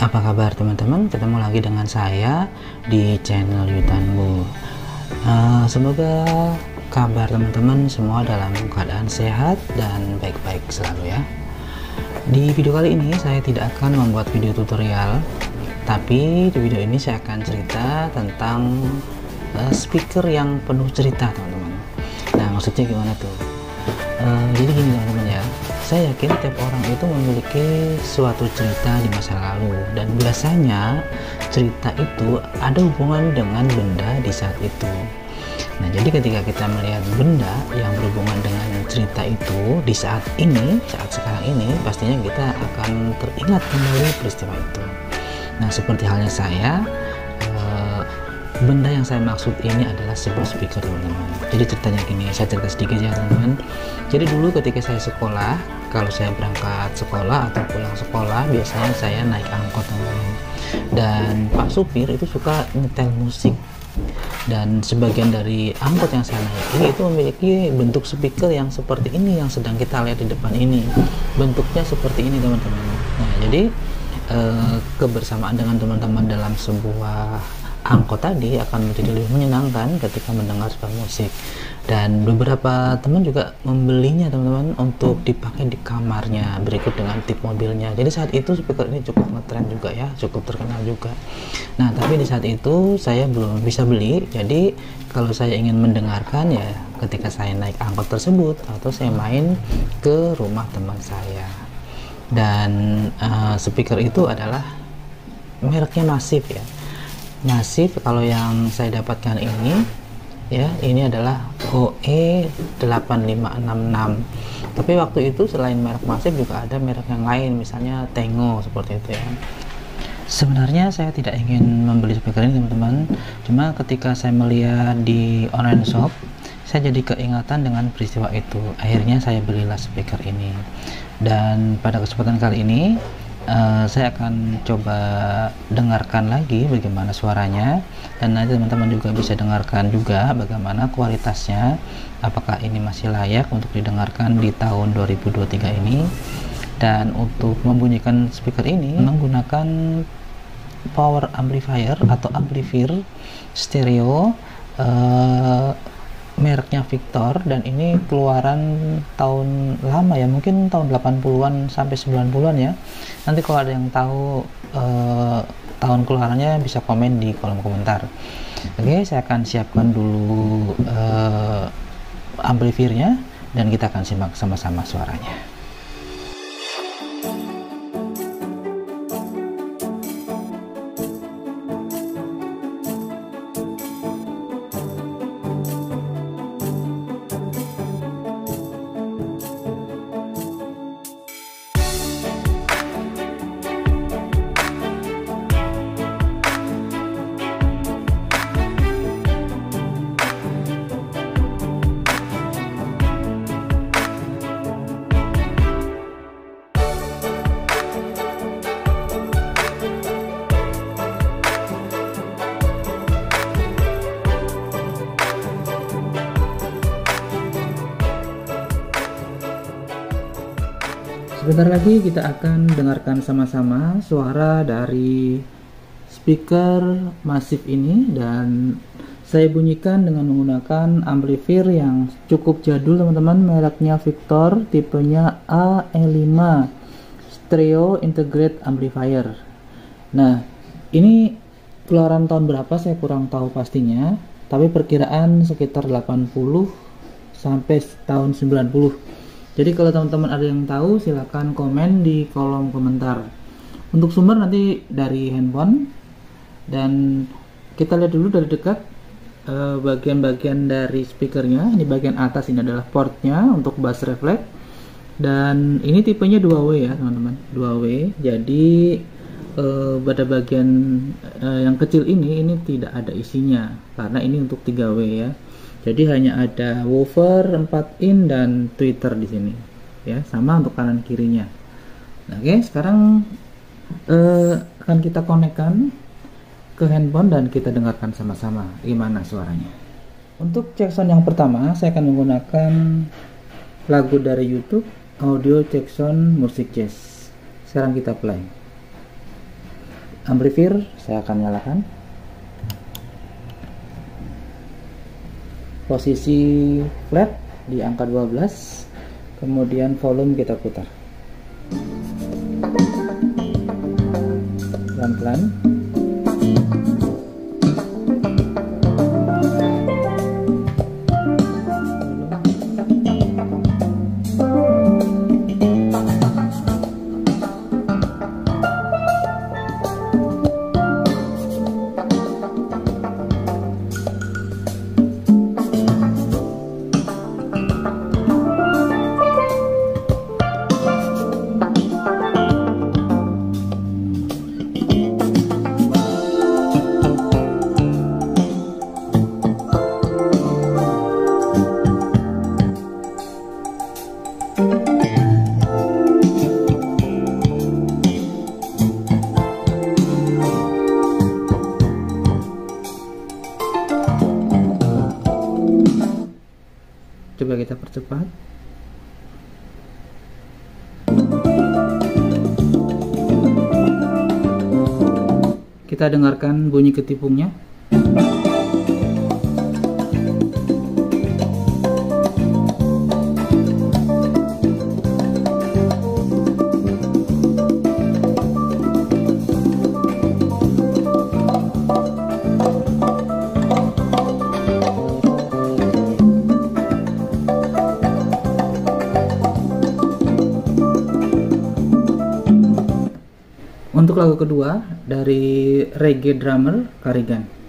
Apa kabar teman-teman? Ketemu lagi dengan saya di channel Yutanbu. Semoga kabar teman-teman semua dalam keadaan sehat dan baik-baik selalu ya. Di video kali ini saya tidak akan membuat video tutorial, tapi di video ini saya akan cerita tentang speaker yang penuh cerita teman-teman. Nah, maksudnya gimana tuh? Jadi gini teman-teman ya, saya yakin tiap orang itu memiliki suatu cerita di masa lalu, dan biasanya cerita itu ada hubungan dengan benda di saat itu. Nah, jadi ketika kita melihat benda yang berhubungan dengan cerita itu di saat ini, saat sekarang ini, pastinya kita akan teringat kembali peristiwa itu. Nah, seperti halnya saya, benda yang saya maksud ini adalah sebuah speaker teman-teman. Jadi ceritanya gini, saya cerita sedikit ya teman-teman. Jadi dulu ketika saya sekolah, kalau saya berangkat sekolah atau pulang sekolah, biasanya saya naik angkot teman-teman. Dan Pak supir itu suka nyetel musik. Dan sebagian dari angkot yang saya naiki itu memiliki bentuk speaker yang seperti ini, yang sedang kita lihat di depan ini. Bentuknya seperti ini teman-teman. Nah, jadi kebersamaan dengan teman-teman dalam sebuah angkot tadi akan menjadi lebih menyenangkan ketika mendengar sebuah musik. Dan beberapa teman juga membelinya teman-teman untuk dipakai di kamarnya berikut dengan tip mobilnya. Jadi saat itu speaker ini cukup ngetren juga ya, cukup terkenal juga. Nah, tapi di saat itu saya belum bisa beli. Jadi kalau saya ingin mendengarkan ya ketika saya naik angkot tersebut atau saya main ke rumah teman saya. Dan speaker itu adalah mereknya Massive ya. Massive, kalau yang saya dapatkan ini ya, ini adalah OE8566. Tapi waktu itu selain merek Massive juga ada merek yang lain, misalnya Tengo seperti itu ya. Sebenarnya saya tidak ingin membeli speaker ini teman-teman, cuma ketika saya melihat di online shop, saya jadi keingatan dengan peristiwa itu. Akhirnya saya belilah speaker ini. Dan pada kesempatan kali ini saya akan coba dengarkan lagi bagaimana suaranya, dan nanti teman-teman juga bisa dengarkan juga bagaimana kualitasnya, apakah ini masih layak untuk didengarkan di tahun 2023 ini. Dan untuk membunyikan speaker ini menggunakan power amplifier atau amplifier stereo mereknya Victor, dan ini keluaran tahun lama ya, mungkin tahun 80-an sampai 90-an ya. Nanti kalau ada yang tahu tahun keluarannya bisa komen di kolom komentar. Oke, saya akan siapkan dulu amplifiernya dan kita akan simak sama-sama suaranya. Sebentar lagi kita akan dengarkan sama-sama suara dari speaker Massive ini, dan saya bunyikan dengan menggunakan amplifier yang cukup jadul teman-teman, mereknya Victor, tipenya AE5 Stereo Integrate Amplifier. Nah, ini keluaran tahun berapa saya kurang tahu pastinya, tapi perkiraan sekitar 80 sampai tahun 90. Jadi kalau teman-teman ada yang tahu silahkan komen di kolom komentar. Untuk sumber nanti dari handphone, dan kita lihat dulu dari dekat bagian-bagian dari speakernya. Ini bagian atas, ini adalah portnya untuk bass reflect, dan ini tipenya 2W ya teman-teman, 2W. Jadi pada bagian yang kecil ini tidak ada isinya karena ini untuk 3W ya. Jadi hanya ada woofer 4 in dan tweeter di sini ya, sama untuk kanan kirinya. Nah, oke, sekarang akan kita konekkan ke handphone dan kita dengarkan sama-sama gimana suaranya. Untuk check sound yang pertama saya akan menggunakan lagu dari YouTube, audio check sound musik jazz. Sekarang kita play. amplifier saya akan nyalakan. Posisi flat di angka 12, kemudian volume kita putar pelan-pelan. Coba kita percepat. Kita dengarkan bunyi ketipungnya. Untuk lagu kedua dari reggae drummer Carrigan.